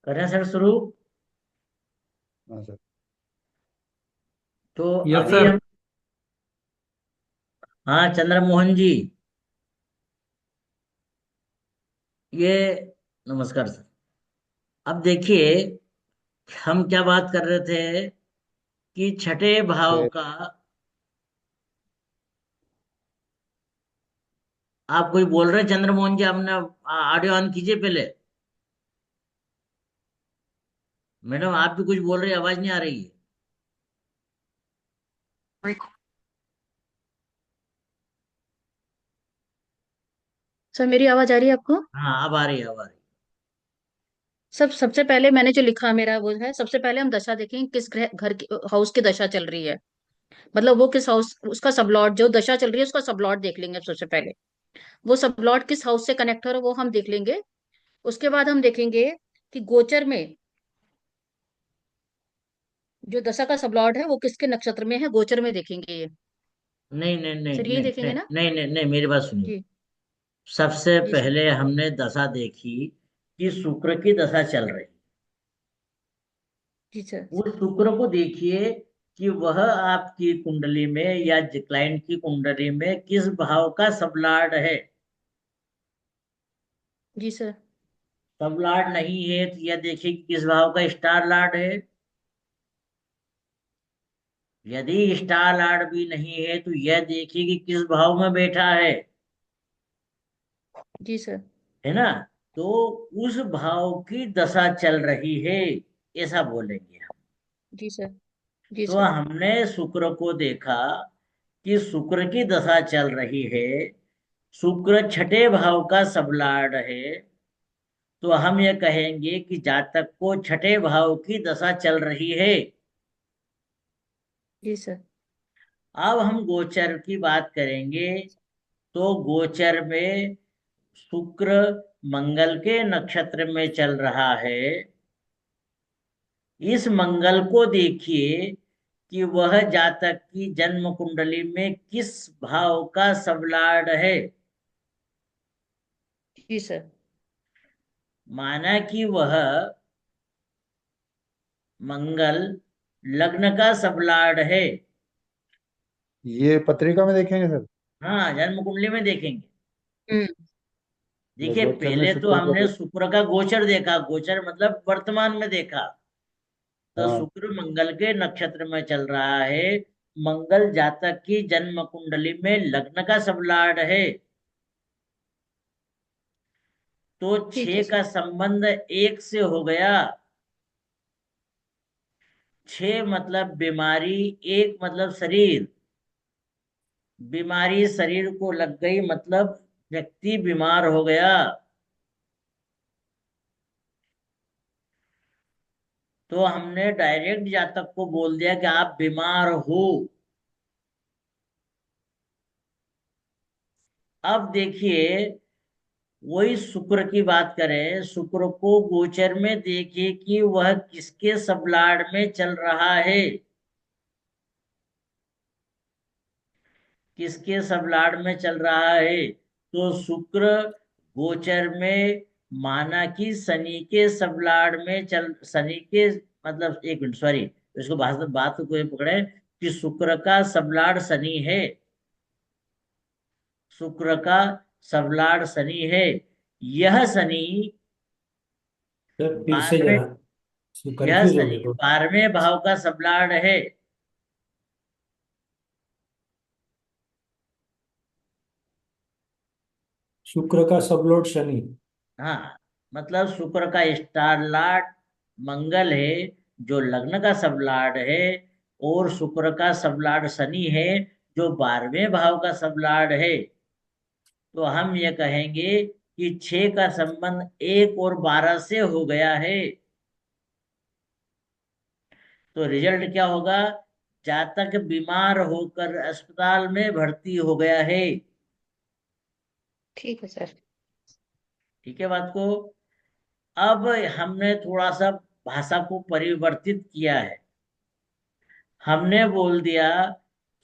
करें सर शुरू। हाँ सर। तो यस अभी सर। हम, हाँ चंद्रमोहन जी, ये नमस्कार सर। अब देखिए, हम क्या बात कर रहे थे कि छठे भाव छः। का। आप कोई बोल रहे हैं चंद्रमोहन जी? आपने ऑडियो ऑन कीजिए पहले। मैडम आप भी कुछ बोल रही है, आवाज नहीं आ रही है। सर मेरी आवाज आ रही है आपको? हाँ अब आ रही है, अब आ रही सबसे पहले मैंने जो लिखा मेरा वो है, सबसे पहले हम दशा देखेंगे किस घर की हाउस की दशा चल रही है। मतलब वो किस हाउस, उसका सबलॉट जो दशा चल रही है उसका सबलॉट देख लेंगे सबसे पहले। वो सबलॉट किस हाउस से कनेक्ट हो रहा है वो हम देख लेंगे। उसके बाद हम देखेंगे कि गोचर में जो दशा का सबलॉट है वो किसके नक्षत्र में है, गोचर में देखेंगे ये। है। नहीं नहीं नहीं सर यही नहीं देखेंगे नहीं ना? नहीं नहीं नहीं, मेरी बात सुनिए। जी। सबसे जी सर। पहले हमने दशा देखी कि शुक्र की दशा चल रही। जी सर। उस शुक्र को देखिए कि वह आपकी कुंडली में या क्लाइंट की कुंडली में किस भाव का सबलॉर्ड है। जी सर। सबलॉर्ड नहीं है तो यह देखिए कि किस भाव का स्टार लॉर्ड है। यदि स्टार लॉर्ड भी नहीं है तो यह देखिए कि किस भाव में बैठा जी सर। है ना। तो उस भाव की दशा चल रही है, ऐसा बोलेंगे हम। जी सर। जी तो सर। हमने शुक्र को देखा कि शुक्र की दशा चल रही है। शुक्र छठे भाव का सबलॉर्ड है। तो हम ये कहेंगे कि जातक को छठे भाव की दशा चल रही है। जी सर। अब हम गोचर की बात करेंगे। तो गोचर में शुक्र मंगल के नक्षत्र में चल रहा है। इस मंगल को देखिए कि वह जातक की जन्म कुंडली में किस भाव का सबलॉर्ड है। जी सर। माना कि वह मंगल लग्न का सबलॉर्ड है। ये पत्रिका में देखेंगे सर। हाँ, जन्म कुंडली में देखेंगे। हम्म। मतलब देखिए, गोचर में पहले तो शुक्र को हमने देख। शुक्र का गोचर देखा, गोचर मतलब वर्तमान में देखा। तो हाँ। शुक्र मंगल के नक्षत्र में चल रहा है। मंगल जातक की जन्म कुंडली में लग्न का सबलॉर्ड है। तो ठीक है छह सर। का संबंध एक से हो गया। छह मतलब बीमारी, एक मतलब शरीर। बीमारी शरीर को लग गई मतलब व्यक्ति बीमार हो गया। तो हमने डायरेक्ट जातक को बोल दिया कि आप बीमार हो। अब देखिए, वही शुक्र की बात करें, शुक्र को गोचर में देखिए कि वह किसके सबलाड में चल रहा है। किसके सबलाड में चल रहा है। तो शुक्र गोचर में माना कि शनि के सबलाड में चल, शनि के मतलब, एक मिनट सॉरी, इसको बात को ये पकड़े कि शुक्र का सबलाड शनि है। शुक्र का सबलाड शनि है। यह शनि सर फिर से 12वें, जरा यह कंफ्यूज हो शनि गए तो। 12वें भाव का सबलाड है। शुक्र का सबलॉर्ड शनि। हाँ, मतलब शुक्र का स्टार लॉर्ड मंगल है, जो लग्न का सबलॉर्ड है। और शुक्र का सबलॉर्ड शनि है, जो 12वें भाव का सबलॉर्ड है। तो हम ये कहेंगे कि छह का संबंध एक और 12 से हो गया है। तो रिजल्ट क्या होगा? जातक बीमार होकर अस्पताल में भर्ती हो गया है। ठीक है सर। ठीक है बात को। अब हमने थोड़ा सा भाषा को परिवर्तित किया है। हमने बोल दिया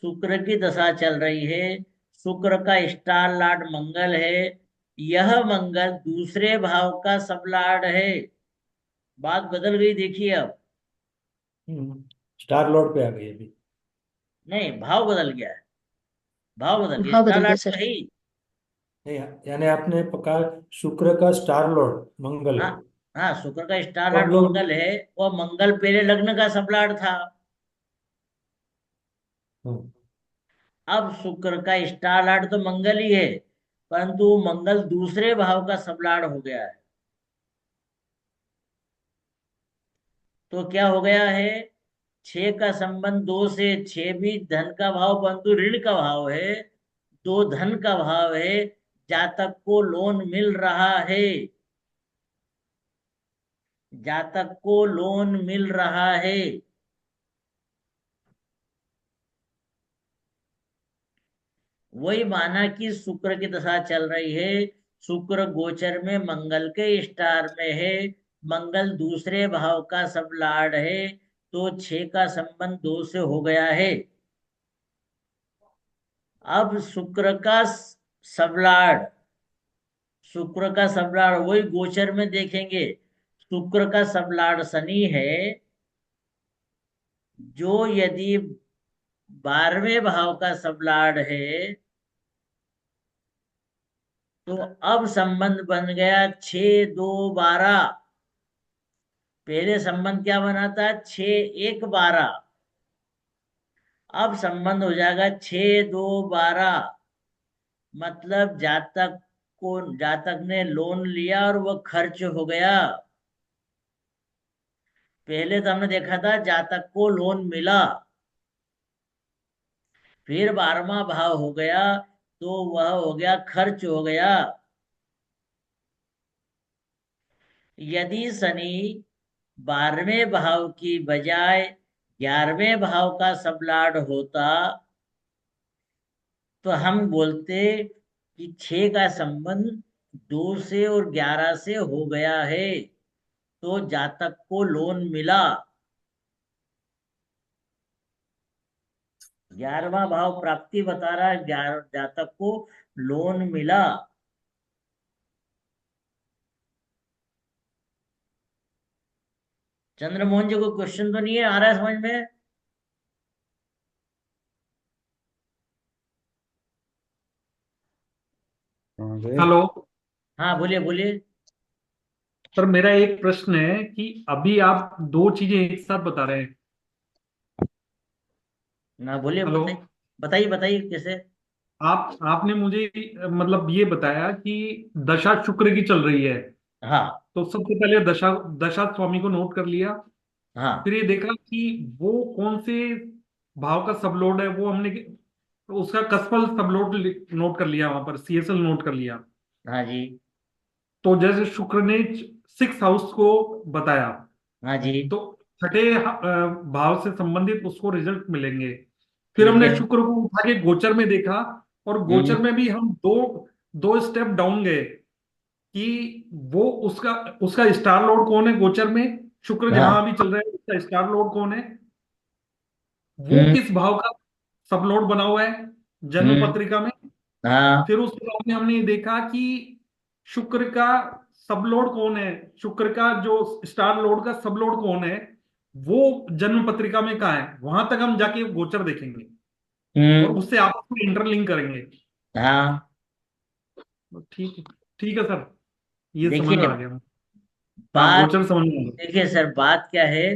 शुक्र की दशा चल रही है। शुक्र का स्टार लॉर्ड मंगल है। यह मंगल दूसरे भाव का सब लॉर्ड है। बात बदल गई, देखिए अब। स्टार लॉर्ड पे आ गई अभी। नहीं, भाव बदल गया है। भाव बदल गया, भाव स्टार बदल गया लॉर्ड तो सर। है ही। नहीं, यानी आपने पका शुक्र का स्टार लॉर्ड मंगल हाँ। है। हाँ, शुक्र का स्टार तो हम लॉर्ड लोग। मंगल है। और मंगल पहले लग्न का सबलाड था। हाँ, अब शुक्र का स्टार लॉर्ड तो मंगल ही है, परंतु मंगल दूसरे भाव का सबलाड हो गया है। तो क्या हो गया है? छह का संबंध दो से, छह भी धन का भाव परंतु ऋण का भाव है। दो धन का भाव है। जातक को लोन मिल रहा है। जातक को लोन मिल रहा है। वही माना कि शुक्र की दशा चल रही है। शुक्र गोचर में मंगल के स्टार में है। मंगल दूसरे भाव का सब लाड है। तो छह का संबंध दो से हो गया है। अब शुक्र का सबलाड, शुक्र का सबलाड वही गोचर में देखेंगे। शुक्र का सबलाड शनि है। जो यदि 12वें भाव का सबलाड है, तो अब संबंध बन गया 6 2 12। पहले संबंध क्या बना था? 6 1 12। अब संबंध हो जाएगा 6 2 12। मतलब जातक ने लोन लिया और वह खर्च हो गया। पहले तो हमने देखा था जातक को लोन मिला, फिर 12वां भाव हो गया, तो वह हो गया खर्च हो गया। यदि शनि 12वें भाव की बजाय 11वें भाव का सबलाड होता, तो हम बोलते कि 6 का संबंध 2 से और 11 से हो गया है। तो जातक को लोन मिला। 11वां भाव प्राप्ति बता रहा है, जातक को लोन मिला। चंद्रमोहन जी को क्वेश्चन तो नहीं है, आ रहा है समझ में? हाँ जी। हेलो। हाँ, बोलिए बोलिए। सर मेरा एक प्रश्न है कि अभी आप दो चीजें एक साथ बता रहे हैं। ना, बोलिए, हेलो। बताइए। बताइए बताइए कैसे। आपने मुझे मतलब ये बताया कि दशा शुक्र की चल रही है। हाँ। तो सबसे पहले दशा दशा स्वामी को नोट कर लिया। हाँ। फिर ये देखा कि वो कौन से भाव का सबलोड है, वो हमने तो उसका कसफल सबलोड नोट कर लिया, वहां पर सीएसएल नोट कर लिया। हाँ जी। तो जैसे शुक्र ने 6 हाउस को बताया, हाँ जी। तो छठे भाव से संबंधित उसको रिजल्ट मिलेंगे। फिर ठीक हमने है। शुक्र को उठा के गोचर में देखा, और गोचर हम्म। में भी हम दो दो स्टेप डाउन गए कि वो उसका उसका स्टार लॉर्ड कौन है गोचर में। शुक्र हाँ। जहां भी चल रहा है उसका स्टार लॉर्ड कौन है, वो हम्म। किस भाव का सब लॉर्ड बना हुआ है जन्म हम्म। पत्रिका में। हाँ। फिर उसके बाद में हमने ये देखा कि शुक्र का सब लॉर्ड कौन है, शुक्र का जो स्टार लॉर्ड का सब लॉर्ड कौन है, वो जन्म पत्रिका में कहाँ है, वहां तक हम जाके गोचर देखेंगे और हम्म। उससे आपस में इंटरलिंक करेंगे। हाँ। तो ठीक है, ठीक है सर, ये समझ में देखिए आ गया। हाँ, बात गोचर समझ में आ गया। देखिए सर, बात क्या है।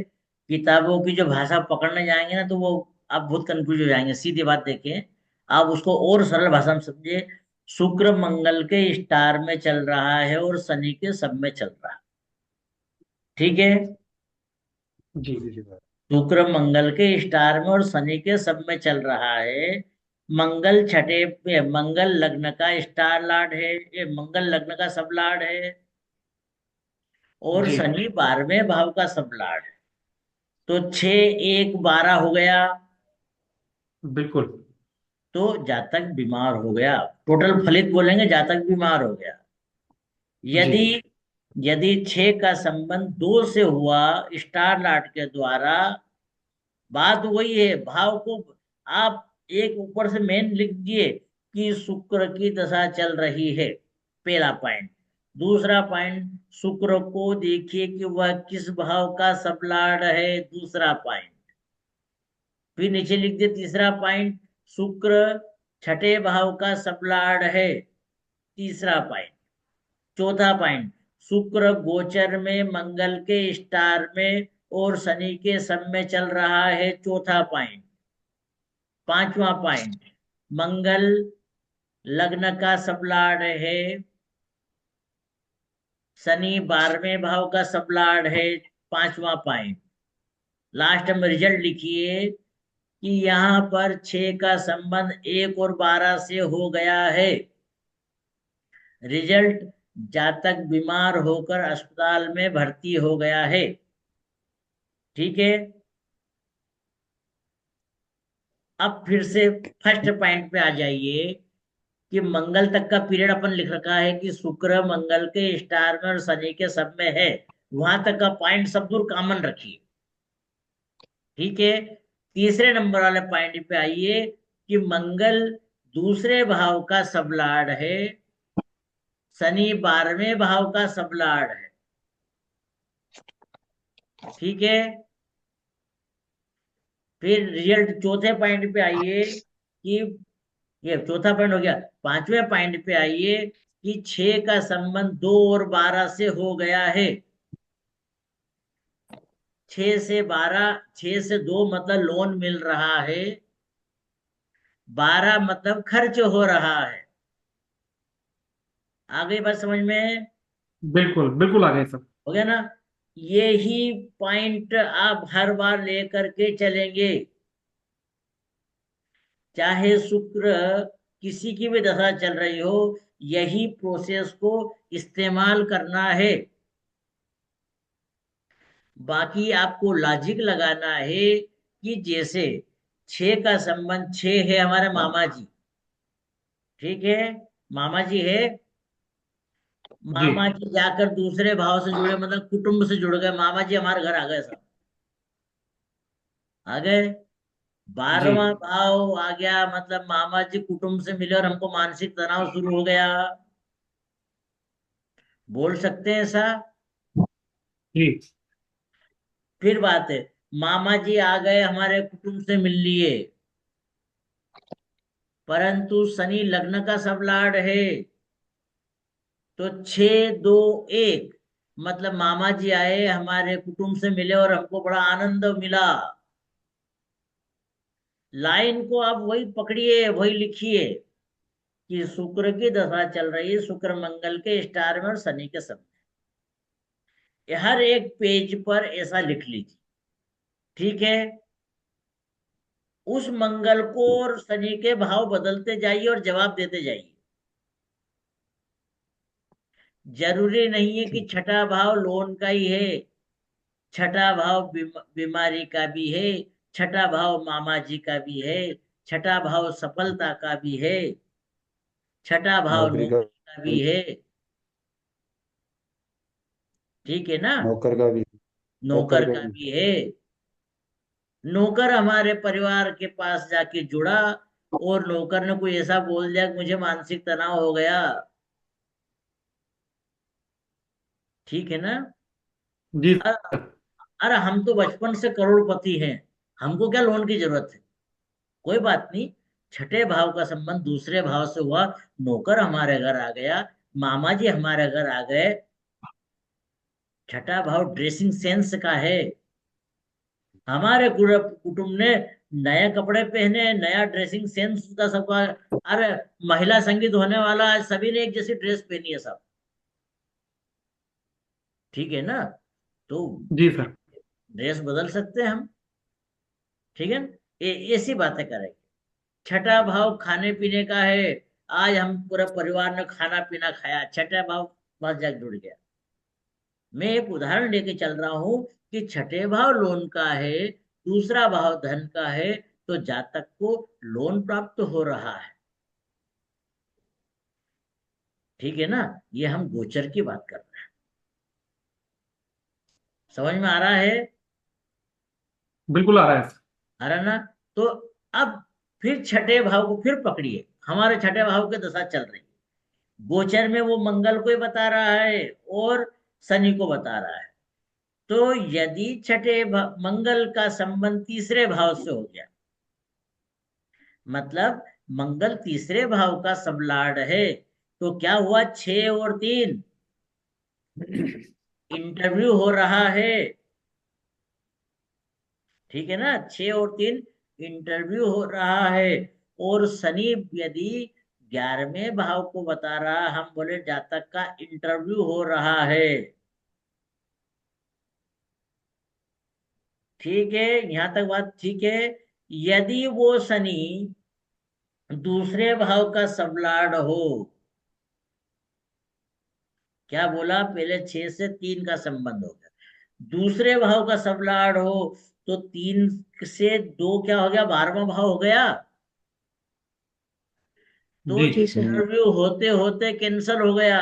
किताबों की जो भाषा पकड़ने जाएंगे ना, तो वो आप बहुत कंफ्यूज हो जाएंगे। सीधी बात देखें, आप उसको और सरल भाषा में समझिए। शुक्र मंगल के स्टार में चल रहा है और शनि के सब में चल रहा है। ठीक है। जी। जी जी सर। शुक्र मंगल के स्टार में और शनि के सब में चल रहा है। मंगल छठे पे, मंगल लग्न का स्टार लॉर्ड है, ये मंगल लग्न का सब लॉर्ड है। और जी शनि 12वें भाव का सब लॉर्ड है। तो 6 1 12 हो गया। बिल्कुल। तो जातक बीमार हो गया। टोटल फलित बोलेंगे, जातक बीमार हो गया। जी यदि यदि 6 का संबंध 2 से हुआ स्टार लॉर्ड के द्वारा, बात वही है। भाव को आप एक ऊपर से मेन लिख दिए कि शुक्र की दशा चल रही है, पहला पॉइंट। दूसरा पॉइंट, शुक्र को देखिए कि वह किस भाव का सबलॉर्ड है, दूसरा पॉइंट। फिर नीचे लिख दिया तीसरा पॉइंट, शुक्र छठे भाव का सबलॉर्ड है, तीसरा पॉइंट। चौथा पॉइंट, शुक्र गोचर में मंगल के स्टार में और शनि के सब में चल रहा है, चौथा पॉइंट। पांचवा पॉइंट, मंगल लग्न का सबलॉर्ड है, शनि 12वें भाव का सबलॉर्ड है, पांचवा पॉइंट। लास्ट में रिजल्ट लिखिए कि यहां पर 6 का संबंध 1 और 12 से हो गया है। रिजल्ट, जातक बीमार होकर अस्पताल में भर्ती हो गया है। ठीक है, अब फिर से फर्स्ट पॉइंट पे आ जाइए कि मंगल तक का पीरियड अपन लिख रखा है कि शुक्र मंगल के स्टार में और शनि के सब में है, वहां तक का पॉइंट सब दूर कॉमन रखिए। ठीक है, तीसरे नंबर वाले पॉइंट पे आइए कि मंगल दूसरे भाव का सबलॉर्ड है, शनि 12वें भाव का सबलॉर्ड है। ठीक है, फिर रिजल्ट चौथे पॉइंट पे आइए कि ये चौथा पॉइंट हो गया। पांचवें पॉइंट पे आइए कि 6 का संबंध 2 और 12 से हो गया है। 6 से 12, 6 से 2 मतलब लोन मिल रहा है, 12 मतलब खर्च हो रहा है। आ गई बात समझ में? बिल्कुल बिल्कुल आ गए सर। हो गया ना? यही पॉइंट आप हर बार लेकर के चलेंगे, चाहे शुक्र किसी की भी दशा चल रही हो, यही प्रोसेस को इस्तेमाल करना है। बाकी आपको लॉजिक लगाना है कि जैसे 6 का संबंध 6 है हमारे मामा जी, ठीक है, मामा जी है, जी मामा जी जाकर दूसरे भाव से जुड़े, मतलब कुटुंब से जुड़ गए, मामा जी हमारे घर आ गए, सब आ गए। जी 12वां भाव आ गया, मतलब मामा जी कुटुंब से मिले और हमको मानसिक तनाव शुरू हो गया। बोल सकते हैं ऐसा? जी फिर बात है, मामा जी आ गए हमारे कुटुंब से मिल लिए, परंतु शनि लग्न का सब लॉर्ड है, तो 6 2 1, मतलब मामा जी आए हमारे कुटुंब से मिले और हमको बड़ा आनंद मिला। लाइन को आप वही पकड़िए, वही लिखिए कि शुक्र की दशा चल रही है, शुक्र मंगल के स्टार में और शनि के सब में। हर एक पेज पर ऐसा लिख लीजिए। ठीक है, उस मंगल को और शनि के भाव बदलते जाइए और जवाब देते जाइए। जरूरी नहीं है कि छठा भाव लोन का ही है, छठा भाव बीमारी का भी है, छठा भाव मामा जी का भी है, छठा भाव सफलता का भी है, छठा भाव नौकरी का नौकरी का भी है। ठीक है ना? नौकर का भी, नौकर नौकर का का भी। भी है। नौकर हमारे परिवार के पास जाके जुड़ा और नौकर ने कोई ऐसा बोल दिया कि मुझे मानसिक तनाव हो गया। ठीक है ना? जी अरे, अरे हम तो बचपन से करोड़पति हैं, हमको क्या लोन की जरूरत है? कोई बात नहीं, छठे भाव का संबंध दूसरे भाव से हुआ, नौकर हमारे घर आ गया, मामा जी हमारे घर आ गए। छठा भाव ड्रेसिंग सेंस का है, हमारे कुटुंब ने नए कपड़े पहने, नया ड्रेसिंग सेंस का सबका। अरे महिला संगीत होने वाला है, सभी ने एक जैसी ड्रेस पहनी है सब। ठीक है ना? तो जी सर। ड्रेस बदल सकते हैं हम। ठीक है ना? ऐसी बातें करेंगे। छठा भाव खाने पीने का है, आज हम पूरे परिवार ने खाना पीना खाया, छठा भाव बस जाके जुड़ गया। मैं एक उदाहरण लेके चल रहा हूं कि छठे भाव लोन का है, दूसरा भाव धन का है, तो जातक को लोन प्राप्त हो रहा है। ठीक है ना? ये हम गोचर की बात कर रहे हैं। समझ में आ रहा है? बिल्कुल आ रहा है सर। आ रहा ना? तो अब फिर छठे भाव को फिर पकड़िए, हमारे छठे भाव की दशा चल रही है, गोचर में वो मंगल को ही बता रहा है और शनि को बता रहा है। तो यदि मंगल का संबंध तीसरे भाव से हो गया, मतलब मंगल तीसरे भाव का सबलाड है, तो क्या हुआ, 6 और 3 इंटरव्यू हो रहा है। ठीक है ना, 6 और 3 इंटरव्यू हो रहा है। और शनि यदि 11वें भाव को बता रहा, हम बोले जातक का इंटरव्यू हो रहा है। ठीक है, यहां तक बात ठीक है। यदि वो शनि दूसरे भाव का सबलाड हो, क्या बोला, पहले 6 से 3 का संबंध हो गया, दूसरे भाव का सबलाड हो, तो 3 से 2 क्या हो गया, 12वां भाव हो गया। तो जी। जी सर। इंटरव्यू होते होते कैंसल हो गया,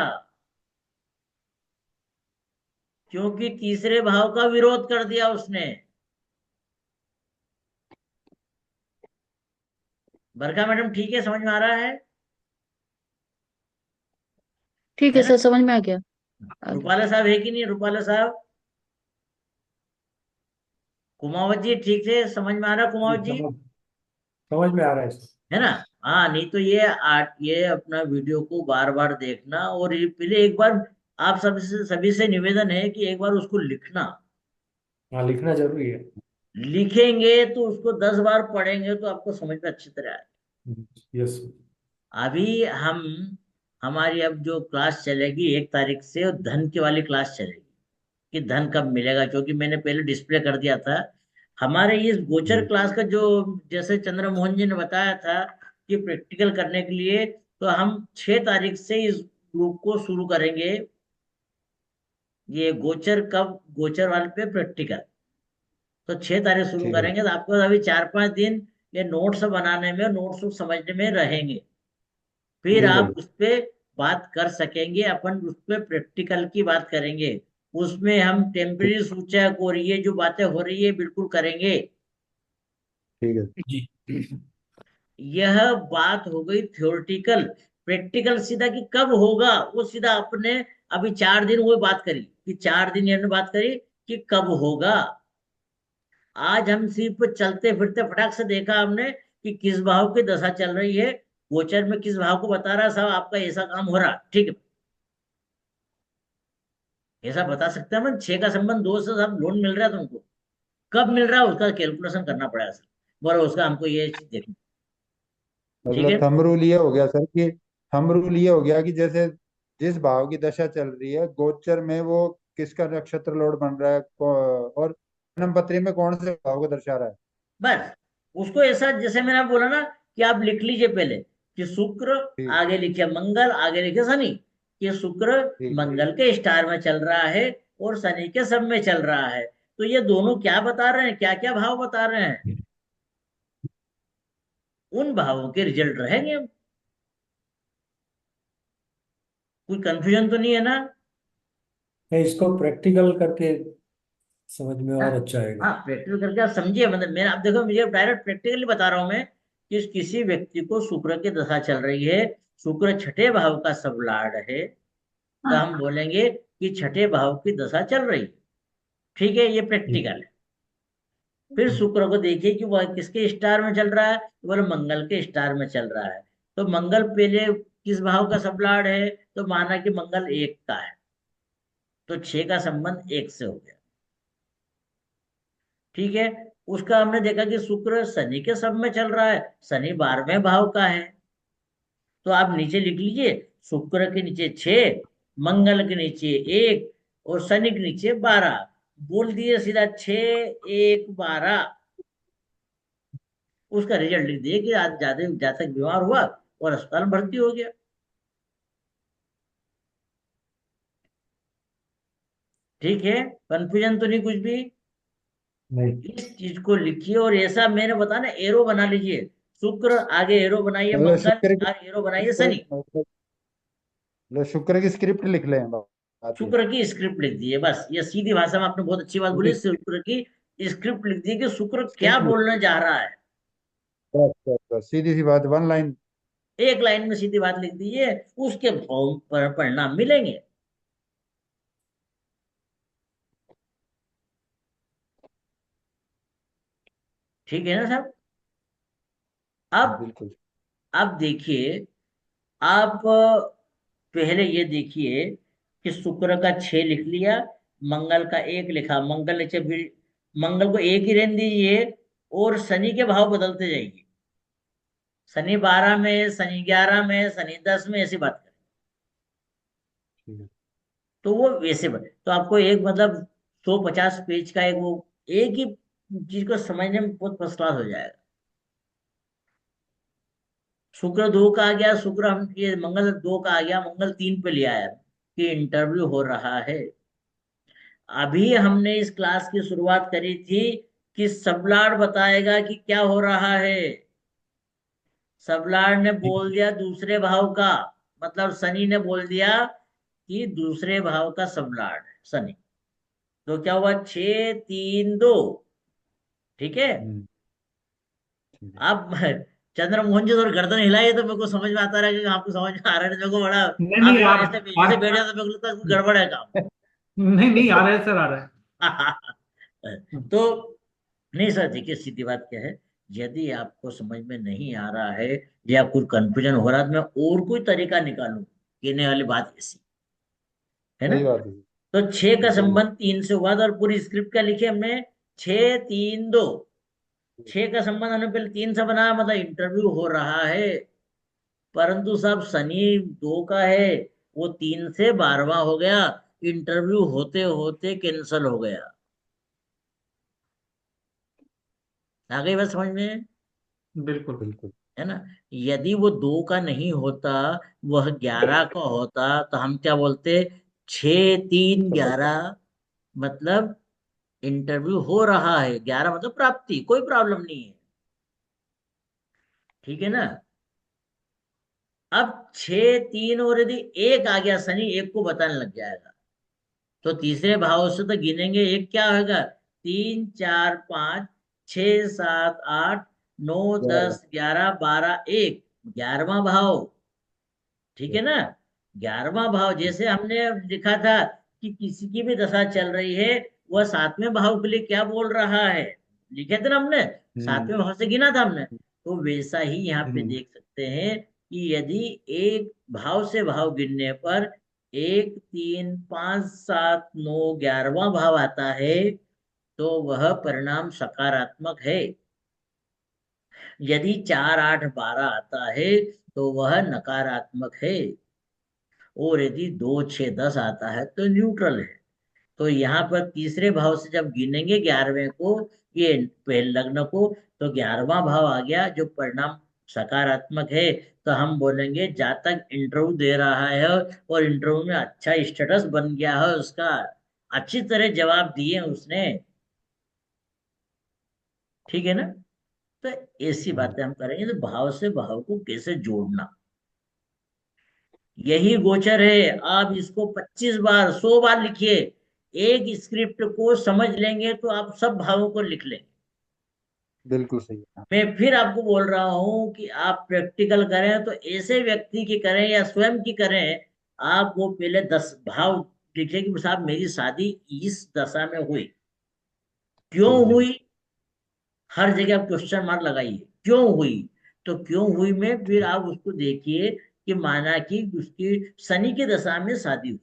क्योंकि तीसरे भाव का विरोध कर दिया उसने। बरखा मैडम ठीक है, समझ में आ रहा ठीक है है ना? सर, समझ में आ गया आगे। रूपाला साहब है कि नहीं, रूपाला साहब? कुमावत जी ठीक से समझ में आ रहा, जी, कुमावत जी? समझ में आ रहा है सर। है ना? हाँ, नहीं तो ये अपना वीडियो को बार बार देखना, और ये पहले एक बार आप सभी से निवेदन है कि एक बार उसको लिखना। हाँ, लिखना जरूरी है। लिखेंगे तो उसको 10 बार पढ़ेंगे तो आपको समझ में अच्छी तरह आए। यस। अभी हमारी अब जो क्लास चलेगी 1 तारीख से, वो धन की वाली क्लास चलेगी कि धन कब मिलेगा, क्योंकि मैंने पहले डिस्प्ले कर दिया था। हमारे इस गोचर क्लास का जो, जैसे चंद्रमोहन जी ने बताया था कि प्रैक्टिकल करने के लिए, तो हम 6 तारीख से इस ग्रुप को शुरू करेंगे। ये गोचर कब, गोचर वाले पे प्रैक्टिकल, तो 6 तारीख शुरू ठीक है। करेंगे। तो आपको अभी 4-5 दिन ये नोट्स बनाने में, नोट्स को समझने में रहेंगे। फिर ठीक है। आप उस पे बात कर सकेंगे, अपन उस पे प्रैक्टिकल की बात करेंगे। उसमें हम ठीक टेम्पररी सूचक और ये जो बातें हो रही है बिल्कुल करेंगे। ठीक है। जी। यह बात हो गई थ्योरेटिकल। प्रैक्टिकल सीधा कि कब होगा, वो सीधा अपने अभी 4 दिन वो बात करी, कि 4 दिन हमने बात करी कि कब होगा। आज हम सिर्फ चलते फिरते फटाक से देखा हमने कि किस भाव की दशा चल रही है, गोचर में किस भाव को बता रहा है, साहब आपका ऐसा काम हो रहा, ठीक है, ऐसा बता सकते हैं हम। 6 का संबंध 2 से साहब लोन मिल रहा है तुमको, कब मिल रहा है उसका कैलकुलेशन करना पड़ेगा सर, बोलो उसका हमको ये चीज देखना। ठीक है। मतलब थंब रूल ये हो गया सर कि थंब रूल ये हो गया कि जैसे जिस भाव की दशा चल रही है गोचर में, वो किसका नक्षत्र लॉर्ड बन रहा है, और जन्म पत्री में कौन से भाव को दर्शा रहा है। बस उसको ऐसा, जैसे मैंने आप बोला ना कि आप लिख लीजिए पहले कि शुक्र, ठीक। आगे लिखिए मंगल, आगे लिखिए शनि, कि शुक्र ठीक। मंगल के स्टार में चल रहा है और शनि के सब में चल रहा है। तो ये दोनों क्या बता रहे हैं, क्या क्या भाव बता रहे हैं, उन भावों के रिजल्ट रहेंगे अब। कोई कंफ्यूजन तो नहीं है ना? नहीं, इसको प्रैक्टिकल करके समझ में हाँ, और अच्छा आएगा। हाँ, प्रैक्टिकल करके आप समझिए, मतलब मेरा, आप देखो मुझे डायरेक्ट प्रैक्टिकली बता रहा हूं मैं, कि किसी व्यक्ति को शुक्र की दशा चल रही है, शुक्र छठे भाव का सब लॉर्ड है, तो हम बोलेंगे कि छठे भाव की दशा चल रही है। ठीक है, ये प्रैक्टिकल है। फिर शुक्र को देखिए कि वह किसके स्टार में चल रहा है, तो बोले मंगल के स्टार में चल रहा है। तो मंगल पहले किस भाव का सब लॉर्ड है, तो माना कि मंगल 1 का है, तो 6 का संबंध 1 से हो गया। ठीक है। उसका हमने देखा कि शुक्र शनि के सब में चल रहा है, शनि 12वें भाव का है, तो आप नीचे लिख लीजिए, शुक्र के नीचे 6, मंगल के नीचे 1 और शनि के नीचे 12। बोल दिए सीधा 6, 1, 12। उसका रिजल्ट लिख दिए कि आज ज्यादा जातक बीमार हुआ और अस्पताल में भर्ती हो गया। ठीक है, कंफ्यूजन तो नहीं कुछ भी? नहीं। इस चीज को लिखिए, और ऐसा मैंने बताया ना, एरो बना लीजिए, शुक्र आगे एरो बनाइए, मतलब मंगल आगे एरो बनाइए, शनि। मतलब शुक्र की स्क्रिप्ट लिख लें बात ये। शुक्र की स्क्रिप्ट लिख दिए, बस ये सीधी भाषा में आपने बहुत अच्छी बात बोली, पूरी शुक्र की स्क्रिप्ट लिख दी कि शुक्र क्या स्क्रिप्ट लिख। बोलने जा रहा है। बस बस बस, सीधी सी बात, वन लाइन एक लाइन में सीधी बात लिख दीजिए, उसके परिणाम मिलेंगे। ठीक है ना साहब? अब बिल्कुल। अब देखिए, आप पहले ये देखिए कि शुक्र का 6 लिख लिया, मंगल का 1 लिखा, मंगल नीचे मंगल को 1 ही रहने दीजिए, और शनि के भाव बदलते जाइए। शनि 12 में, शनि 11 में, शनि 10 में, ऐसी बात करें ठीक है। तो वो वैसे बने, तो आपको एक मतलब 150 पेज का एक वो एक ही चीज को समझने में बहुत फर्स्ट क्लास हो जाएगा। शुक्र 2 का आ गया, शुक्र हम ये मंगल 2 का आ गया, मंगल 3 पे ले आया कि इंटरव्यू हो रहा है। अभी हमने इस क्लास की शुरुआत करी थी कि सबलाड बताएगा कि क्या हो रहा है। सबलाड ने बोल दिया दूसरे भाव का, मतलब शनि ने बोल दिया कि दूसरे भाव का सबलाड है शनि। तो क्या हुआ, 6 3 2। ठीक है। हम्म। ठीक है। अब चंद्रमोहन जी थोड़ी गर्दन हिलाई तो मेरे को समझ में आता रहा कि आपको समझ में आ रहा है, मेरे को बड़ा, नहीं आप नहीं एक बार ऐसे आ, ऐसे बैठ जाते मेरे को लगता है कुछ गड़बड़ है काम। नहीं नहीं आ रहा है सर, आ रहा है। तो नहीं सर, देखिए सीधी बात क्या है, यदि आपको समझ में नहीं आ रहा है या कुछ कंफ्यूजन हो रहा है तो मैं और कोई तरीका निकालूं, कहने वाली बात ऐसी है ना। सही बात है। तो 6 का सही। संबंध 3 से हुआ था, और पूरी स्क्रिप्ट क्या लिखी हमने, 6 3 2। 6 का संबंध हमने पहले 3 से बनाया, मतलब इंटरव्यू हो रहा है। परंतु साहब शनि 2 का है, वो 3 से 12वां हो गया, इंटरव्यू होते होते कैंसल हो गया। आ गई बात समझ में? बिल्कुल। बिल्कुल। है ना। यदि वो 2 का नहीं होता, वह 11 का होता, तो हम क्या बोलते, 6 3 11, मतलब इंटरव्यू हो रहा है, 11 मतलब प्राप्ति, कोई प्रॉब्लम नहीं है। ठीक है ना। अब 6 3, और यदि 1 आ गया, शनि 1 को बताने लग जाएगा, तो तीसरे भाव से तो गिनेंगे, एक क्या होगा, 3 4 5 6 7 8 9 11। 10 11 12 1, 11वां भाव। ठीक है ना। 11वां भाव, जैसे हमने लिखा था कि किसी की भी दशा चल रही है, वह 7वें भाव के लिए क्या बोल रहा है, लिखे थे ना हमने, हम्म। 7वें भाव से गिना था हमने। तो वैसा ही यहाँ पे हम्म। देख सकते हैं कि यदि एक भाव से भाव गिनने पर 1 3 5 7 9 11वां भाव आता है, तो वह परिणाम सकारात्मक है। यदि 4 8 12 आता है, तो वह नकारात्मक है। और यदि 2 6 10 आता है तो न्यूट्रल है। तो यहाँ पर तीसरे भाव से जब गिनेंगे 11वें को, ये पहले लग्न को, तो 11वां भाव आ गया जो परिणाम सकारात्मक है। तो हम बोलेंगे जातक इंटरव्यू दे रहा है, और इंटरव्यू में अच्छा स्टेटस बन गया है उसका, अच्छी तरह जवाब दिए उसने। ठीक है ना। तो ऐसी हाँ। बातें हम करेंगे, तो भाव से भाव को कैसे जोड़ना, यही गोचर है। आप इसको 25 बार 100 बार लिखिए, एक स्क्रिप्ट को समझ लेंगे तो आप सब भावों को लिख लेंगे। बिल्कुल सही है। हाँ। मैं फिर आपको बोल रहा हूं कि आप प्रैक्टिकल करें तो ऐसे व्यक्ति की करें या स्वयं की करें। आप वो पहले 10 भाव लिखिए कि साहब मेरी शादी इस दशा में हुई, क्यों ठीक है। हुई, हर जगह आप क्वेश्चन मार्क लगाइए, क्यों हुई। तो क्यों हुई में फिर आप उसको देखिए कि माना कि उसकी शनि की दशा में शादी हुई,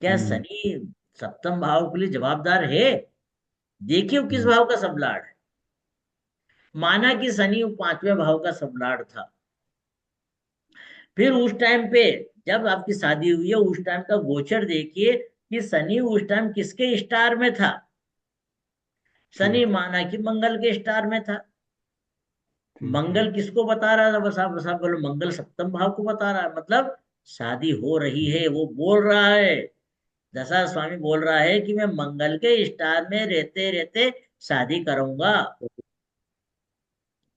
क्या हम्म। शनि सप्तम भाव के लिए जवाबदार है? देखिए वो किस हम्म। भाव का सबलाड है। माना कि शनि 5वें भाव का सबलाड था, फिर उस टाइम पे जब आपकी शादी हुई है, उस टाइम का गोचर देखिए कि शनि उस टाइम किसके स्टार में था। ठीक शनि है। माना कि मंगल के स्टार में था। ठीक है। मंगल किसको बता रहा था, बस आप बोलो मंगल सप्तम भाव को बता रहा है, मतलब शादी हो रही है, वो बोल रहा है, दशा स्वामी बोल रहा है कि मैं मंगल के स्टार में रहते रहते शादी करूंगा।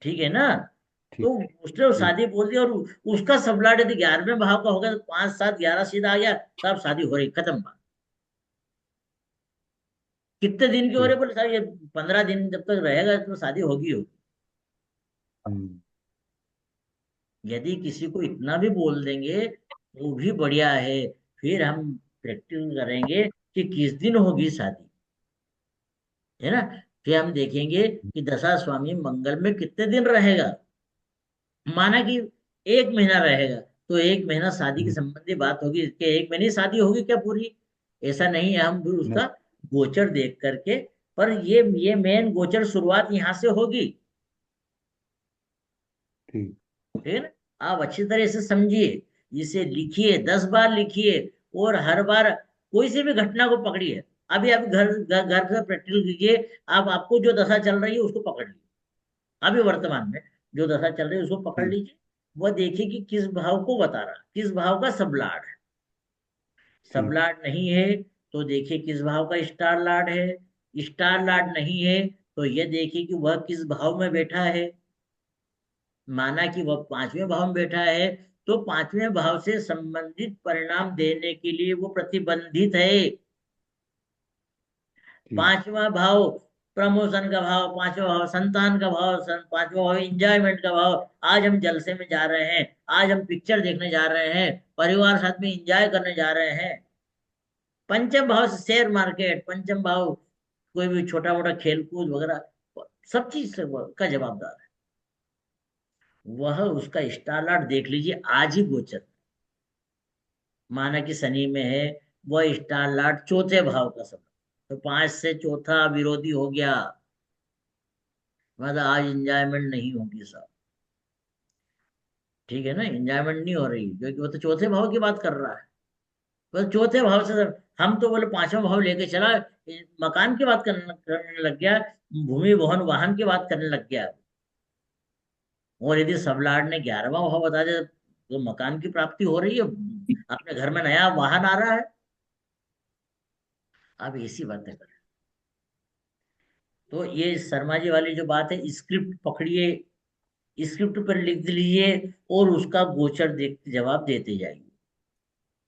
ठीक है ना। ठीक। तो उसने वो ठीक। शादी बोल दी, और उसका सबलाट यदि 11वें भाव का होगा तो 5 7 11 सीधा आ गया, तब शादी हो रही, खत्म बात। कितने दिन की हो रही, ठीक। बोले साहब ये 15 दिन जब तक रहेगा तो शादी होगी होगी। हम्म। यदि किसी को इतना भी बोल देंगे वो भी बढ़िया है। फिर हम प्रैक्टिस करेंगे कि किस दिन होगी शादी, है ना। फिर हम देखेंगे कि दशा स्वामी मंगल में कितने दिन रहेगा। माना कि 1 महीना रहेगा, तो 1 महीना शादी की संबंधी बात होगी, इसके 1 महीने ही शादी होगी क्या पूरी? ऐसा नहीं है, हम भी नहीं। उसका गोचर देख करके। पर ये मेन गोचर शुरुआत यहाँ से होगी। ठीक। ठीक है ना। आप अच्छी तरह से समझिए, इसे लिखिए, 10 बार लिखिए। और हर बार कोई सी भी घटना को पकड़िए। अभी आप घर से प्रैक्टिस कीजिए। आप आपको जो दशा चल रही है उसको पकड़ लीजिए। अभी वर्तमान में जो दशा चल रही है उसको पकड़ ठीक। लीजिए। वह देखिए कि किस भाव को बता रहा, किस भाव का सबलाड है। ठीक। सबलाड नहीं है तो देखिए किस भाव का स्टार लार्ड है। स्टार लार्ड नहीं है तो यह देखिए कि वह किस भाव में बैठा है। माना कि वह 5वें भाव में बैठा है, तो 5वें भाव से संबंधित परिणाम देने के लिए वो प्रतिबंधित है। ठीक। 5वां भाव प्रमोशन का भाव, 5वां भाव संतान का भाव, 5वां भाव इंजॉयमेंट का भाव। आज हम जलसे में जा रहे हैं, आज हम पिक्चर देखने जा रहे हैं, परिवार साथ में एंजॉय करने जा रहे हैं। पंचम भाव से शेयर मार्केट, पंचम भाव कोई भी छोटा मोटा खेल कूद वगैरह, सब चीज से वह का जवाबदार है। वह उसका स्टार देख लीजिए आज ही गोचर। माना कि शनि में है, वह स्टार लॉर्ड चौथे भाव का समय, तो 5 से चौथा विरोधी हो गया। मतलब आज एंजॉयमेंट नहीं होगी साहब। ठीक है ना, एंजॉयमेंट नहीं हो रही क्योंकि वो तो चौथे भाव की बात कर रहा है। बस चौथे भाव से हम तो बोले 5वां भाव लेके चला, मकान की बात करने लग गया, भूमि भवन वाहन की बात करने लग गया। और यदि सबलाट ने 11वां भाव बता दिया तो मकान की प्राप्ति हो रही है, अपने घर में नया वाहन आ रहा है। आप ऐसी बातें करें। तो ये शर्मा जी वाली जो बात है, स्क्रिप्ट पकड़िए, स्क्रिप्ट पर लिख लीजिए और उसका गोचर देखते जवाब देते जाइए।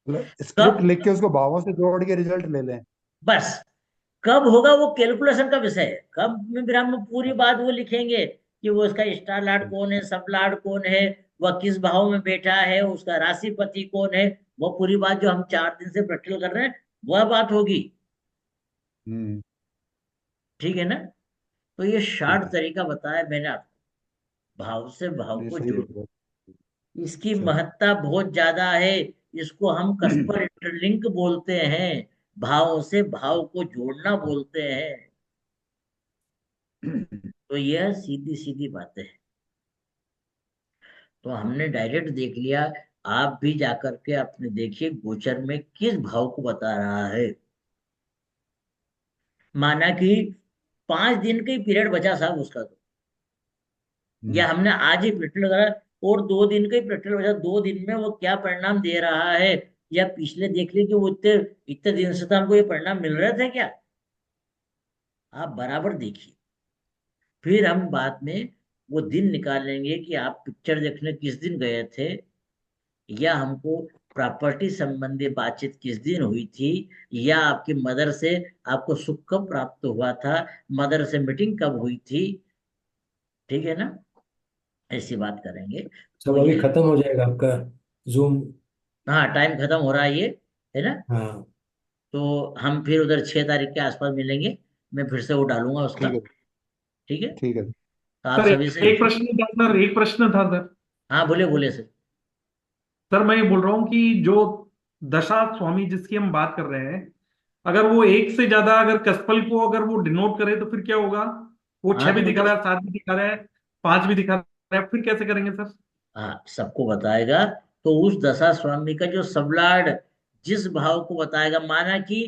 मतलब स्क्रिप्ट कब, लिख के उसको भावों से जोड़ के रिजल्ट ले लें। बस कब होगा वो कैलकुलेशन का विषय है। कब में फिर हम पूरी बात वो लिखेंगे कि वो उसका स्टार लार्ड कौन है, सब लार्ड कौन है, वह किस भाव में बैठा है, उसका राशिपति कौन है। वो पूरी बात जो हम 4 दिन से प्रैक्टिस कर रहे हैं वह बात होगी। हम्म। ठीक है ना। तो ये ठीक शॉर्ट है। तरीका बताया मैंने आपको, भाव से भाव ये को सही जोड़। है। इसकी चलो। महत्ता बहुत ज्यादा है। इसको हम कसपर इंटरलिंक बोलते हैं, भाव से भाव को जोड़ना बोलते हैं। तो यह सीधी सीधी बातें हैं। तो हमने डायरेक्ट देख लिया। आप भी जाकर के अपने देखिए गोचर में किस भाव को बता रहा है। माना कि 5 दिन का ही पीरियड बचा साहब उसका, तो या हम्म। हमने आज ही प्रैक्टिस करा, और 2 दिन का ही प्रैक्टिस बचा, 2 दिन में वो क्या परिणाम दे रहा है। या पिछले देख ली कि वो इतने इतने दिन से तो हमको ये परिणाम मिल रहे थे क्या। आप बराबर देखिए। फिर हम बाद में वो दिन निकालेंगे कि आप पिक्चर देखने किस दिन गए थे, या हमको प्रॉपर्टी संबंधी बातचीत किस दिन हुई थी, या आपकी मदर से आपको सुख कब प्राप्त हुआ था, मदर से मीटिंग कब हुई थी। ठीक है ना, ऐसी बात करेंगे। तो सब अभी ये, खत्म हो जाएगा आपका जूम। हाँ टाइम खत्म हो रहा है ये, है ना। हाँ। तो हम फिर उधर 6 तारीख के आसपास मिलेंगे। मैं फिर से वो डालूंगा उसका। ठीक है। ठीक है। ठीक है। तो आप सर सभी से, एक प्रश्न था सर, एक प्रश्न था सर। हाँ बोले बोले सर। सर मैं ये बोल रहा हूँ कि जो दशा स्वामी जिसकी हम बात कर रहे हैं, अगर वो एक से ज्यादा अगर कसपल को अगर वो डिनोट करे तो फिर क्या होगा? वो हाँ 6 भी तो दिखा मतलब, रहा है, 7 भी दिखा रहा है, 5 भी दिखा रहा है, फिर कैसे करेंगे सर? हाँ सबको बताएगा। तो उस दशा स्वामी का जो सबलाड जिस भाव को बताएगा, माना कि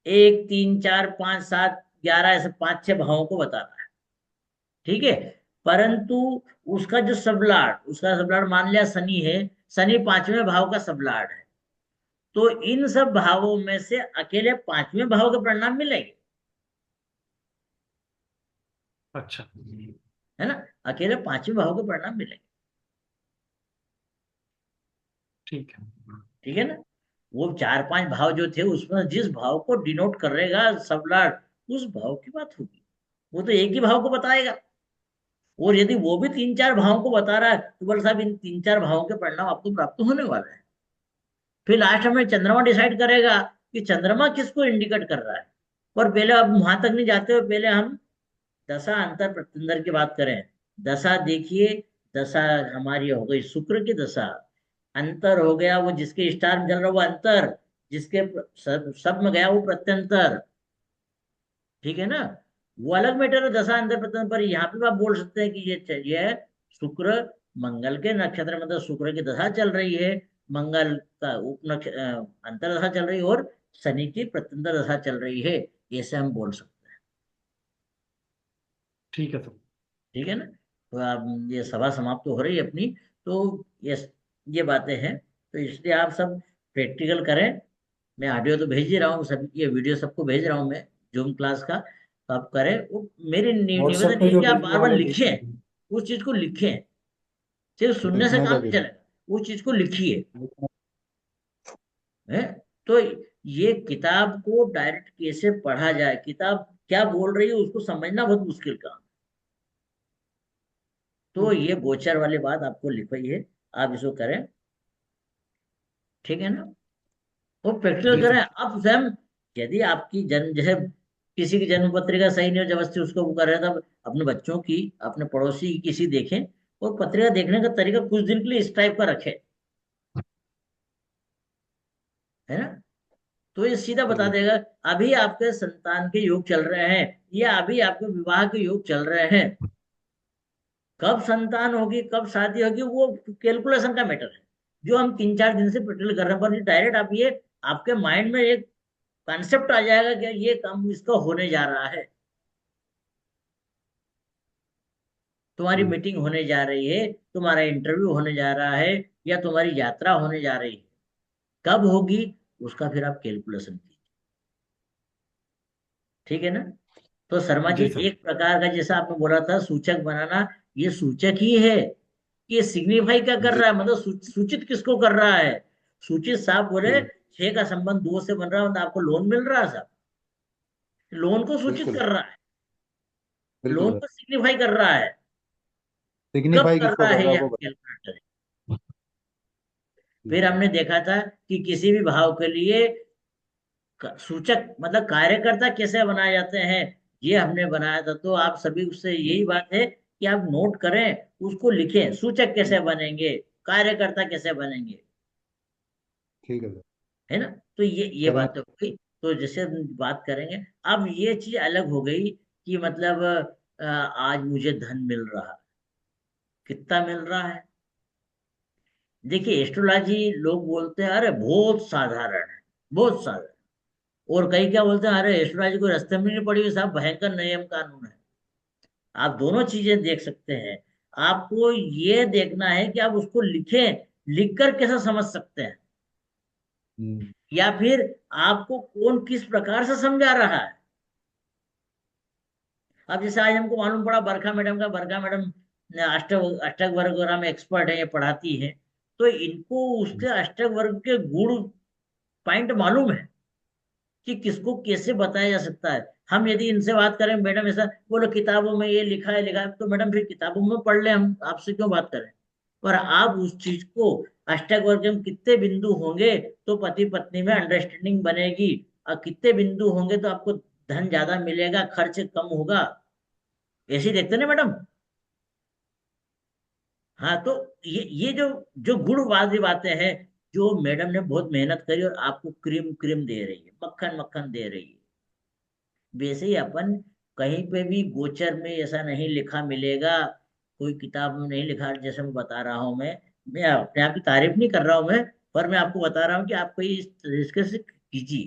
1 3 4 5 7 11, ऐसे 5 6 भावों को बता रहा है। ठीक है। परंतु उसका जो सबलाड, उसका सबलाड मान लिया शनि है, शनि 5वें भाव का सबलाड है। तो इन सब भावों में से अकेले 5वें भाव के परिणाम मिलेंगे, अच्छा। है ना। अकेले 5वें भाव के परिणाम मिलेंगे। ठीक है। ठीक है ना। वो 4 5 भाव जो थे उसमें जिस भाव को डिनोट करेगा सबलाट, उस भाव की बात होगी। वो तो एक ही भाव को बताएगा। और यदि वो भी 3 4 भावों को बता रहा है तो बोले साहब इन 3 4 भावों के परिणाम आपको प्राप्त होने वाले हैं। फिर लास्ट में चंद्रमा डिसाइड करेगा कि चंद्रमा किसको इंडिकेट कर रहा है। पर पहले अब वहां तक नहीं जाते हुए पहले हम दशा अंतर प्रत्यंतर की बात करें। दशा देखिए, दशा हमारी हो गई शुक्र की दशा। अंतर हो गया वो जिसके स्टार में चल रहा वो अंतर, जिसके सब में गया वो प्रत्यंतर। ठीक है ना। वो अलग मैटर है दशा अंतर प्रत्यंतर। पर यहाँ पे आप बोल सकते हैं कि ये है शुक्र मंगल के नक्षत्र, मतलब शुक्र की दशा चल रही है, मंगल का उप अंतर दशा चल रही है, और शनि की प्रत्यंतर दशा चल रही है। ऐसे हम बोल सकते हैं। ठीक है सर। ठीक है ना। तो आप ये सभा समाप्त तो हो रही है अपनी। तो ये बातें हैं। तो इसलिए आप सब प्रैक्टिकल करें। मैं ऑडियो तो भेज ही रहा हूँ सब, ये वीडियो सबको भेज रहा हूँ मैं, जूम क्लास का। तो आप करें। वो मेरी व्हाट्सएप निवेदन पे ये है जो कि आप भेजने बार बार वाले भेज लिखें, दीजिए। उस चीज को लिखें। सिर्फ सुनने से लिखने काम का नहीं भी चलेगा, उस चीज को लिखिए। लिखना। है। तो ये किताब को डायरेक्ट कैसे पढ़ा जाए, किताब क्या बोल रही है उसको समझना बहुत मुश्किल काम। तो ये गोचर वाली बात आपको लिखी है, आप इसको करें। ठीक है ना। वो प्रैक्टिकल जी करें। सर। अब स्वयं यदि आपकी जन्म जैसे किसी की जन्म पत्रिका सही नहीं हो, जबरदस्ती उसको वो कर रहे हैं, तब अपने बच्चों की, अपने पड़ोसी की किसी देखें, और पत्रिका देखने का तरीका कुछ दिन के लिए इस टाइप का रखें। है ना। तो ये सीधा ठीक बता है। देगा अभी आपके संतान के योग चल रहे हैं, या अभी आपके विवाह के योग चल रहे हैं। कब संतान होगी, कब शादी होगी, वो कैलकुलेशन का मैटर है, जो हम 3 4 दिन से प्रैक्टिकल कर रहे हैं। पर डायरेक्ट आप ये आपके माइंड में एक कॉन्सेप्ट आ जाएगा कि ये काम इसका होने जा रहा है, तुम्हारी ठीक। मीटिंग होने जा रही है, तुम्हारा इंटरव्यू होने जा रहा है, या तुम्हारी यात्रा होने जा रही है। कब होगी उसका फिर आप कैलकुलेशन कीजिए। ठीक है ना। तो शर्मा जी, जी सर। एक प्रकार का जैसा आपने बोला था सूचक बनाना, ये सूचक ही है। ये सिग्निफाई क्या कर जी रहा है, मतलब सूचित किसको कर रहा है। सूचित साहब बोले ठीक। 6 का संबंध 2 से बन रहा है, मतलब आपको लोन मिल रहा है साहब। लोन को सूचित बिल्कुल कर रहा है, बिल्कुल लोन सर। को सिग्निफाई कर रहा है। कब सिग्निफाई कर किसको रहा कर है रहा ये है हम वो बता। कैलकुलेट करें। फिर ठीक है। हमने देखा था कि किसी भी भाव के लिए सूचक मतलब कार्यकर्ता कैसे बनाए जाते हैं, ये हमने बनाया था। तो आप सभी से यही बात है कि आप नोट करें, उसको लिखें, सूचक कैसे बनेंगे, कार्यकर्ता कैसे बनेंगे। ठीक है सर। है ना। तो ये करें। बात हो गई। तो जैसे हम बात करेंगे, अब ये चीज अलग हो गई कि मतलब आज मुझे धन मिल रहा है, कितना मिल रहा है। देखिए एस्ट्रोलॉजी लोग बोलते हैं अरे बहुत साधारण है, बहुत साधारण। और कई क्या बोलते हैं अरे एस्ट्रोलॉजी को रास्ते में नहीं पड़ी हुई साहब, भयंकर नियम कानून है। आप दोनों चीजें देख सकते हैं। आपको ये देखना है कि आप उसको लिखें, लिखकर कैसे समझ सकते हैं, हम्म। या फिर आपको कौन किस प्रकार से समझा रहा है। अब जैसे आज हमको मालूम पड़ा बरखा मैडम का, बरखा मैडम अष्टक अष्टक वर्ग वगैरह में एक्सपर्ट है, ये पढ़ाती है। तो इनको उसके अष्टक वर्ग के गुण पॉइंट मालूम है कि किसको कैसे बताया जा सकता है। हम यदि इनसे बात करें मैडम ऐसा बोलो किताबों में ये लिखा है, तो मैडम फिर किताबों में पढ़ ले, हम आपसे क्यों बात करें। पर आप उस चीज को अष्टक वर्ग में कितने बिंदु होंगे तो पति पत्नी में अंडरस्टैंडिंग बनेगी, और कितने बिंदु होंगे तो आपको धन ज्यादा मिलेगा, खर्च कम होगा। ऐसे ही देखते ना मैडम। हाँ। तो ये जो जो गुणवादी बातें हैं, जो मैडम ने बहुत मेहनत करी और आपको क्रीम क्रीम दे रही है, मक्खन मक्खन दे रही है। वैसे ही अपन कहीं पे भी गोचर में ऐसा नहीं लिखा मिलेगा, कोई किताब में नहीं लिखा। जैसे मैं बता रहा हूँ, मैं अपने आप की तारीफ नहीं कर रहा हूँ मैं, पर मैं आपको बता रहा हूँ कि आपको इस तरीके से कीजिए।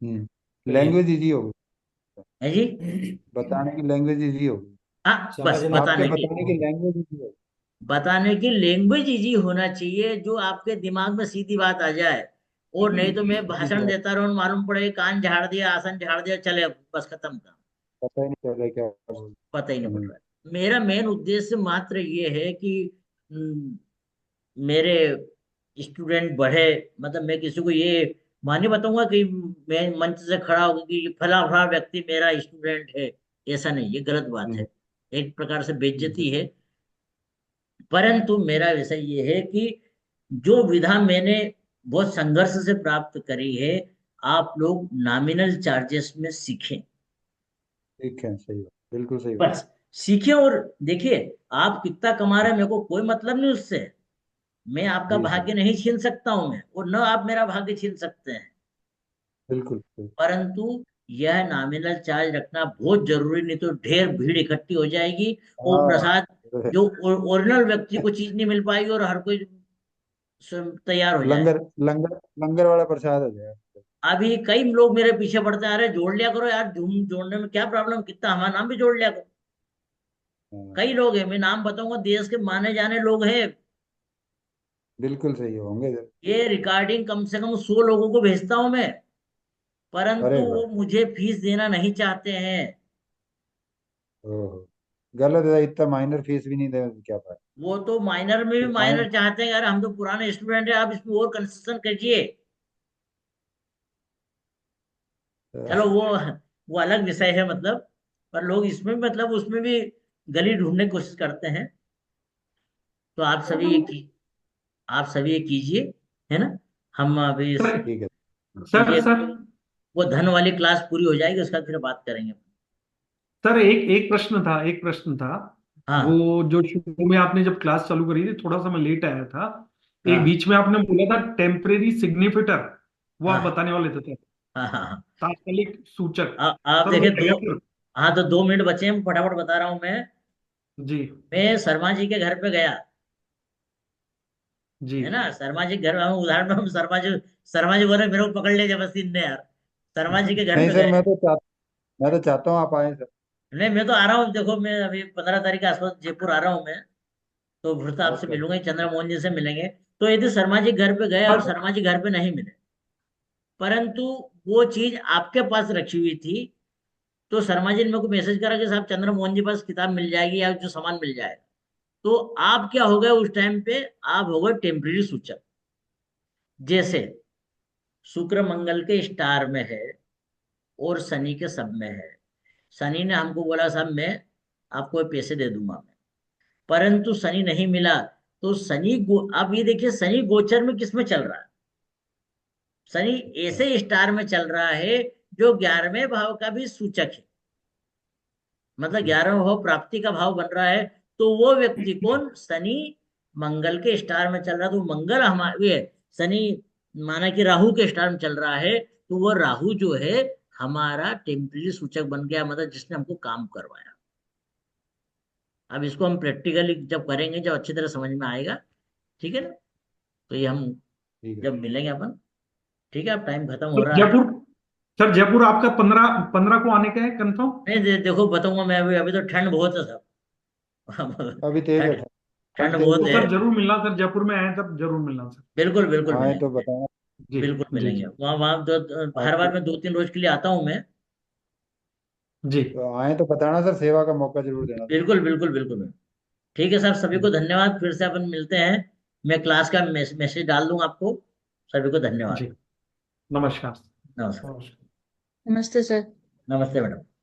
चलिए। लैंग्वेज इजी होगी। है जी। बताने की लैंग्वेज इजी होगी। हाँ बस समझना। आपके बताने की, बताने की लैंग्वेज इजी होगी। बताने की लैंग्वेज इजी होना चाहिए, जो आपके दिमाग में सीधी बात आ जाए। और नहीं तो मैं सीधी सी भाषण बात। देता रहूं, मालूम पड़े कान झाड़ दिया, आसन झाड़ दिया, चले बस खत्म काम, पता ही नहीं चल रहा क्या बोल। पता ही नहीं पड़ हम्म। रहा है। मेरा मेन उद्देश्य मात्र ये है कि मेरे स्टूडेंट बढ़े। मतलब मैं किसी को ये मानी बताऊंगा कि मैं मंच से खड़ा होकर कि फला फला व्यक्ति मेरा स्टूडेंट है, ऐसा नहीं, ये गलत बात हम्म। है। एक प्रकार से बेइज्जती है। परंतु मेरा विषय ये है कि जो विधा मैंने बहुत संघर्ष से प्राप्त करी है, आप लोग नॉमिनल चार्जेस में सीखें। ठीक है, सही बात, बिल्कुल सही बात। बस सीखें। और देखिए, आप कितना कमा रहे हैं मेरे को कोई मतलब नहीं उससे। मैं आपका जी सर, भाग्य नहीं छीन सकता हूं मैं, और न आप मेरा भाग्य छीन सकते हैं। बिल्कुल बिल्कुल। परंतु यह नॉमिनल चार्ज रखना बहुत जरूरी, नहीं तो ढेर भीड़ इकट्ठी हो जाएगी और हाँ, प्रसाद जो ओरिजिनल व्यक्ति को चीज नहीं मिल पाएगी, और हर कोई स्वयं तैयार हो जाए। लंगर लंगर लंगर वाला प्रसाद हो जाएगा। अभी कई लोग मेरे पीछे पड़ते आ रहे, जोड़ लिया करो यार, झूम जोड़ने में क्या प्रॉब्लम, कितना हमारा नाम भी जोड़ लिया करो। हाँ, कई लोग हैं, मैं नाम बताऊंगा, देश के माने जाने लोग हैं। बिल्कुल सही होंगे। ये रिकॉर्डिंग कम से कम 100 लोगों को भेजता हूं मैं, परंतु अरे वो वाह, मुझे फीस देना नहीं चाहते हैं। ओहो, गलत है, इतना माइनर फीस भी नहीं दे, क्या बात। वो तो माइनर में भी माइन माइनर चाहते हैं, यार हम तो पुराने स्टूडेंट हैं, आप इसमें और कंसेशन कीजिए। चलो वो अलग विषय है मतलब। पर लोग इसमें भी मतलब उसमें भी गली ढूंढने की कोशिश करते हैं। तो आप सभी ये कीजिए, है ना। हम अभी सर ठीक है। सर ये सर वो धन वाली क्लास पूरी हो जाएगी, उसका फिर बात करेंगे। सर एक एक प्रश्न था, एक प्रश्न था। वो हाँ जो शुरू में आपने जब क्लास चालू करी थी, थोड़ा सा मैं लेट आया था। एक हाँ बीच में आपने बोला था टेम्परेरी सिग्निफिटर, वो आप हाँ बताने वाले थे। हाँ हाँ हाँ। तात्कालिक सूचक। आप सर वो देखिए है दो। क्या फिर? हाँ, तो 2 मिनट बचे हैं, फटाफट बता रहा हूँ मैं। जी मैं शर्मा जी के घर पे गया, जी है ना। शर्मा जी के घर, हम उदाहरण में, हम शर्मा जी बोल रहे मेरे को पकड़ ले जबरदस्ती ने यार। शर्मा जी के घर नहीं पे सर, गए। मैं तो चाहता हूँ आप आए सर। नहीं, मैं तो आ रहा हूँ, देखो मैं अभी 15 तारीख के आसपास जयपुर आ रहा हूँ मैं। तो फिर तो आपसे ओके। मिलूंगा ही, चंद्र मोहन जी से मिलेंगे। तो यदि शर्मा जी घर पे गए और सर शर्मा जी घर पे नहीं मिले, परंतु वो चीज आपके पास रखी हुई थी, तो शर्मा जी ने मेरे को मैसेज करा कि साहब चंद्र मोहन जी पास किताब मिल जाएगी या जो सामान मिल जाएगा। तो आप क्या हो गए उस टाइम पे, आप हो गए टेम्परेरी सूचक। जैसे शुक्र मंगल के स्टार में है और शनि के सब में है। शनि ने हमको बोला साहब मैं आपको ये पैसे दे दूंगा मैं, परंतु शनि नहीं मिला। तो अब ये देखिए, शनि गोचर में किस में चल रहा है। शनि अच्छा, ऐसे स्टार में चल रहा है जो 11वें भाव का भी सूचक है, मतलब ठीक। 11वां भाव प्राप्ति का भाव बन रहा है। तो वो व्यक्ति कौन, शनि मंगल के स्टार में चल रहा है, तो मंगल हमारे ये शनि, माना कि राहु के स्टार में चल रहा है, तो वो राहु जो है हमारा टेम्परेरी सूचक बन गया, मतलब जिसने हमको काम करवाया। अब इसको हम प्रैक्टिकली जब करेंगे, जब अच्छी तरह समझ में आएगा, ठीक है ना। तो ये हम ठीक है। जब मिलेंगे अपन, ठीक है। अब टाइम खत्म हो सर रहा है। जयपुर, सर जयपुर आपका 15 को आने का है कंफर्म? नहीं देखो बताऊंगा मैं, अभी अभी तो ठंड बहुत है सब। अभी तेज है, ठंड ठंड ठंड तेज बहुत तो है। है। सर जरूर मिलना, सर जयपुर में आए तब जरूर मिलना सर। बिल्कुल बिल्कुल आए तो मिलेंगे। बताना। जी बिल्कुल जी मिलेंगे, जी वहाँ वहाँ तो हर बार आपको मैं 2-3 रोज के लिए आता हूँ मैं। जी तो आए तो बताना सर, सेवा का मौका जरूर देना। बिल्कुल बिल्कुल बिल्कुल। ठीक है सर, सभी को जी धन्यवाद, फिर से अपन मिलते हैं। मैं क्लास का मैसेज डाल दूंगा आपको। सभी को धन्यवाद। जी। नमस्कार। नमस्कार। नमस्कार। नमस्ते सर। नमस्ते मैडम।